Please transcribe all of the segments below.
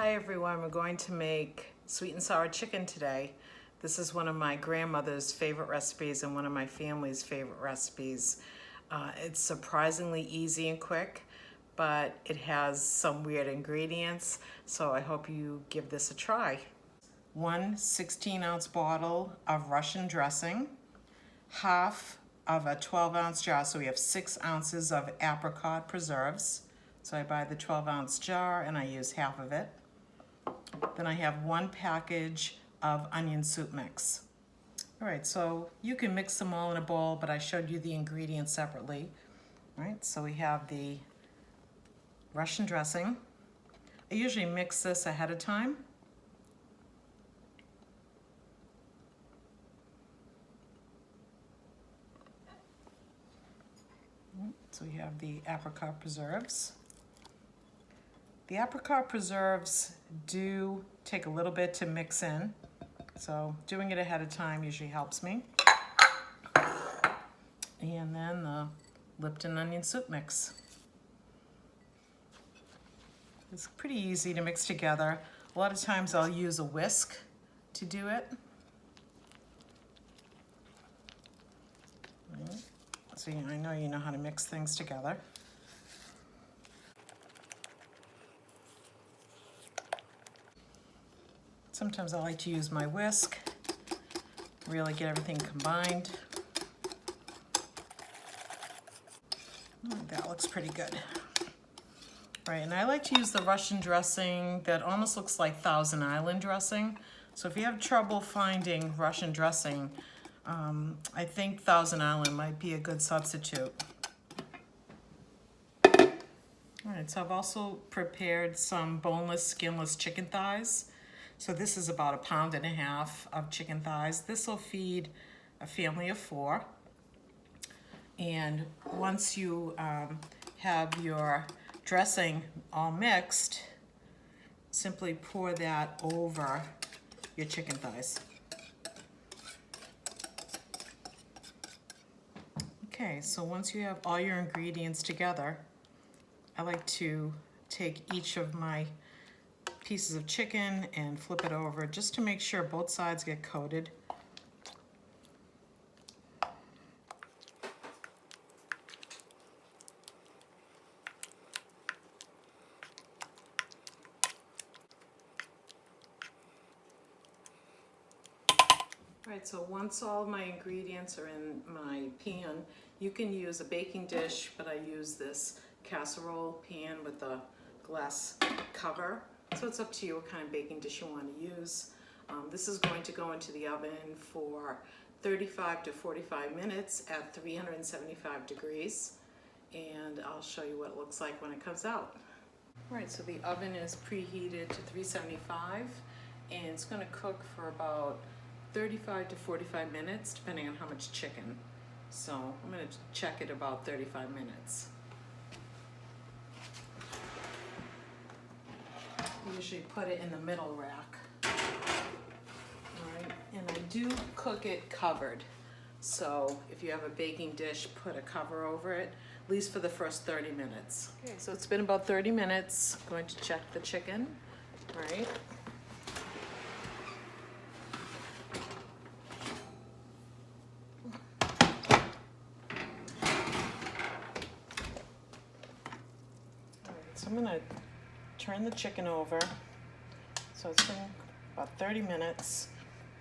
Hi everyone, we're going to make sweet and sour chicken today. This is one of my grandmother's favorite recipes and one of my family's favorite recipes. It's surprisingly easy and quick, but it has some weird ingredients, so I hope you give this a try. 1 16-ounce bottle of Russian dressing, half of a 12-ounce jar, so we have 6 ounces of Apricot Preserves. So I buy the 12-ounce jar and I use half of it. Then I have 1 package of onion soup mix. All right, so you can mix them all in a bowl, but I showed you the ingredients separately. All right, so we have the Russian dressing. I usually mix this ahead of time. So we have the Apricot Preserves. The Apricot Preserves do take a little bit to mix in, so doing it ahead of time usually helps me. And then the Lipton onion soup mix. It's pretty easy to mix together. A lot of times I'll use a whisk to do it. So I know you know how to mix things together. Sometimes I like to use my whisk, really get everything combined. That looks pretty good. Right, and I like to use the Russian dressing that almost looks like Thousand Island dressing. So if you have trouble finding Russian dressing, I think Thousand Island might be a good substitute. All right, so I've also prepared some boneless, skinless chicken thighs. So this is about 1.5 pounds of chicken thighs. This will feed a family of 4. And once you have your dressing all mixed, simply pour that over your chicken thighs. Okay, so once you have all your ingredients together, I like to take each of my pieces of chicken and flip it over just to make sure both sides get coated. Right, so once all my ingredients are in my pan, you can use a baking dish, but I use this casserole pan with a glass cover. So it's up to you what kind of baking dish you want to use. This is going to go into the oven for 35 to 45 minutes at 375 degrees. And I'll show you what it looks like when it comes out. All right, so the oven is preheated to 375 and it's going to cook for about 35 to 45 minutes, depending on how much chicken. So I'm going to check it about 35 minutes. I usually put it in the middle rack. All right, and I do cook it covered. So if you have a baking dish, put a cover over it, at least for the first 30 minutes. Okay, so it's been about 30 minutes. I'm going to check the chicken, all right? So I'm gonna turn the chicken over. So it's been about 30 minutes.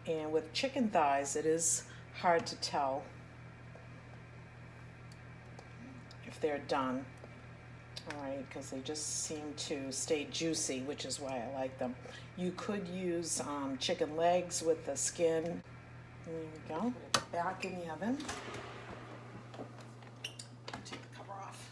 And with chicken thighs, it is hard to tell if they're done. All right, because they just seem to stay juicy, which is why I like them. You could use chicken legs with the skin. There we go. Put it back in the oven. Take the cover off.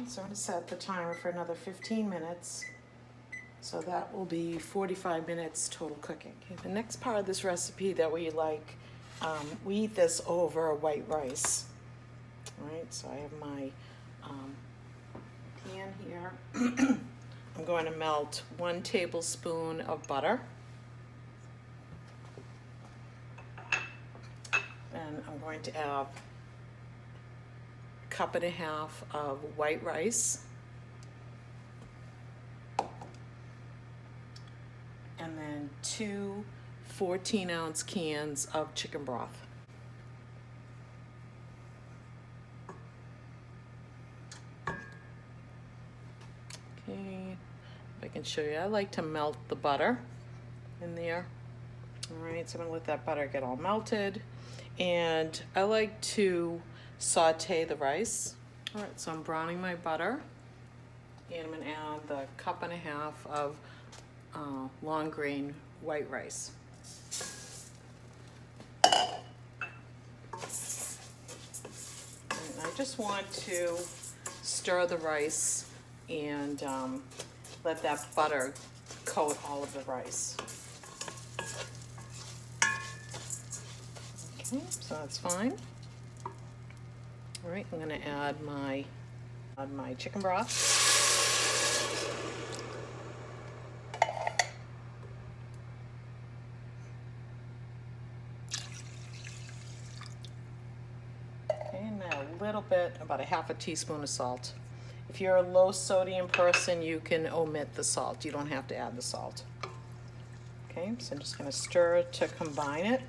So I'm going to set the timer for another 15 minutes. So that will be 45 minutes total cooking. Okay, the next part of this recipe that we like, we eat this over white rice. All right, so I have my pan here. I'm going to melt 1 tablespoon of butter. then I'm going to add a cup and a half of white rice. And then 2 14-ounce cans of chicken broth. Okay, if I can show you, I like to melt the butter in there. All right, so I'm gonna let that butter get all melted. And I like to saute the rice. All right, so I'm browning my butter. And I'm gonna add the cup and a half of long grain white rice. And I just want to stir the rice and let that butter coat all of the rice. Okay, so that's fine. All right, I'm gonna add my chicken broth. And a little bit, about a half a teaspoon of salt. If you're a low sodium person, you can omit the salt. You don't have to add the salt. Okay, so I'm just gonna stir it to combine it.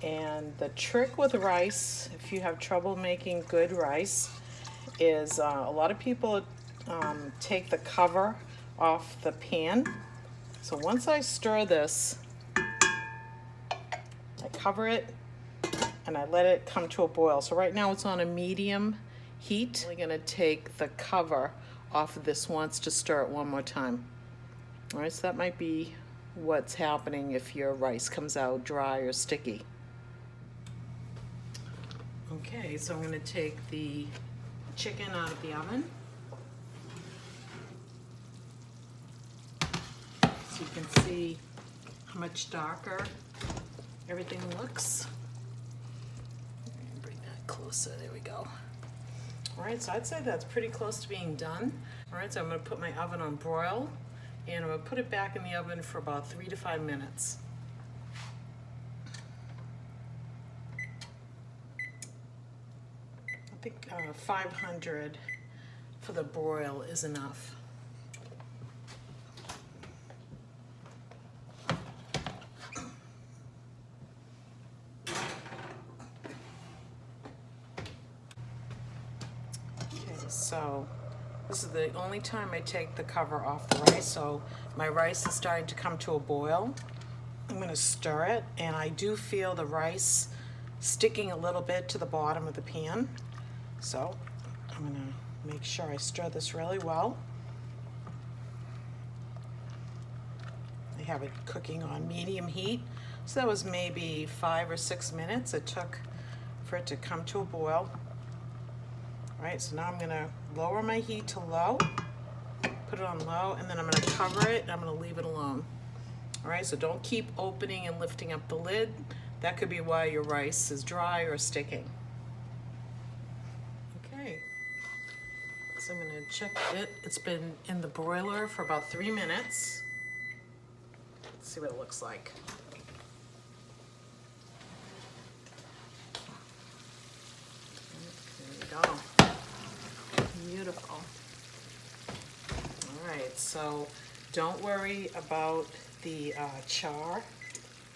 And the trick with rice, if you have trouble making good rice, is a lot of people take the cover off the pan. So once I stir this, I cover it and I let it come to a boil. So right now it's on a medium heat. I'm gonna take the cover off of this once to stir it one more time. All right, so that might be what's happening if your rice comes out dry or sticky. Okay, so I'm gonna take the chicken out of the oven. So you can see how much darker everything looks. Bring that closer, there we go. All right, so I'd say that's pretty close to being done. All right, so I'm gonna put my oven on broil and I'm gonna put it back in the oven for about 3 to 5 minutes. I think 500 for the broil is enough. Okay, so this is the only time I take the cover off the rice. So my rice is starting to come to a boil. I'm gonna stir it, and I do feel the rice sticking a little bit to the bottom of the pan. So I'm gonna make sure I stir this really well. I have it cooking on medium heat. So that was maybe 5 or 6 minutes it took for it to come to a boil. All right, so now I'm gonna lower my heat to low, put it on low, and then I'm gonna cover it and I'm gonna leave it alone. All right, so don't keep opening and lifting up the lid. That could be why your rice is dry or sticking. Okay, so I'm gonna check it. It's been in the broiler for about 3 minutes. Let's see what it looks like. There we go. Beautiful. All right, so don't worry about the char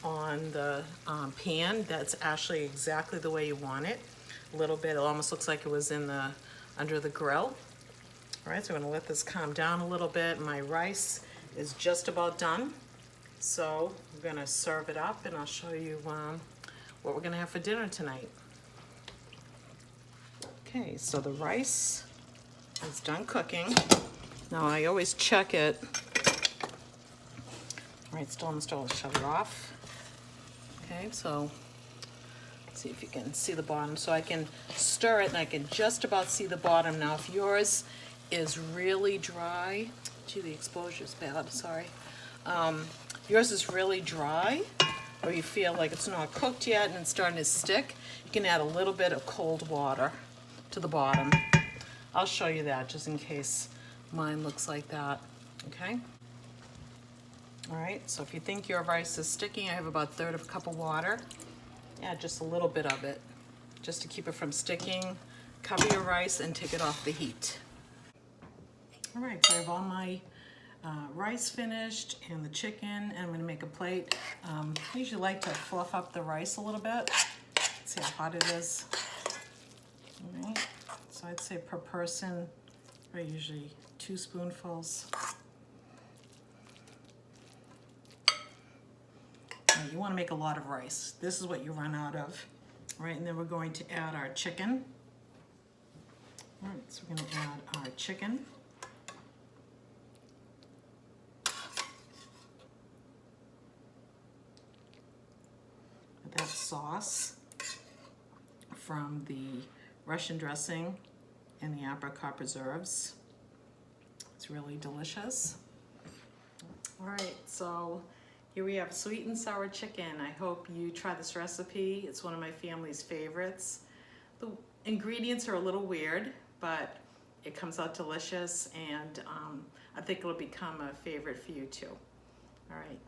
on the pan. That's actually exactly the way you want it. A little bit, it almost looks like it was in the under the grill. All right, so I'm gonna let this calm down a little bit. My rice is just about done. So I'm gonna serve it up and I'll show you what we're gonna have for dinner tonight. Okay, so the rice is done cooking. Now I always check it. All right, still on the stove, shut it off. Okay, so let's see if you can see the bottom. So I can stir it and I can just about see the bottom. Now if yours is really dry, gee, the exposure's bad, sorry. Yours is really dry, or you feel like it's not cooked yet and it's starting to stick, you can add a little bit of cold water to the bottom. I'll show you that just in case mine looks like that, okay? All right, so if you think your rice is sticky, I have about 1/3 cup of water. Add just a little bit of it, just to keep it from sticking. Cover your rice and take it off the heat. All right, so I have all my rice finished and the chicken, and I'm gonna make a plate. I usually like to fluff up the rice a little bit. See how hot it is. All right, so I'd say per person, usually 2 spoonfuls. Now, you wanna make a lot of rice. This is what you run out of. All right, and then we're going to add our chicken. All right, so we're gonna add our chicken. That sauce from the Russian dressing and the Apricot Preserves. It's really delicious. All right, so here we have sweet and sour chicken. I hope you try this recipe. It's one of my family's favorites. The ingredients are a little weird, but it comes out delicious, and I think it'll become a favorite for you too. All right.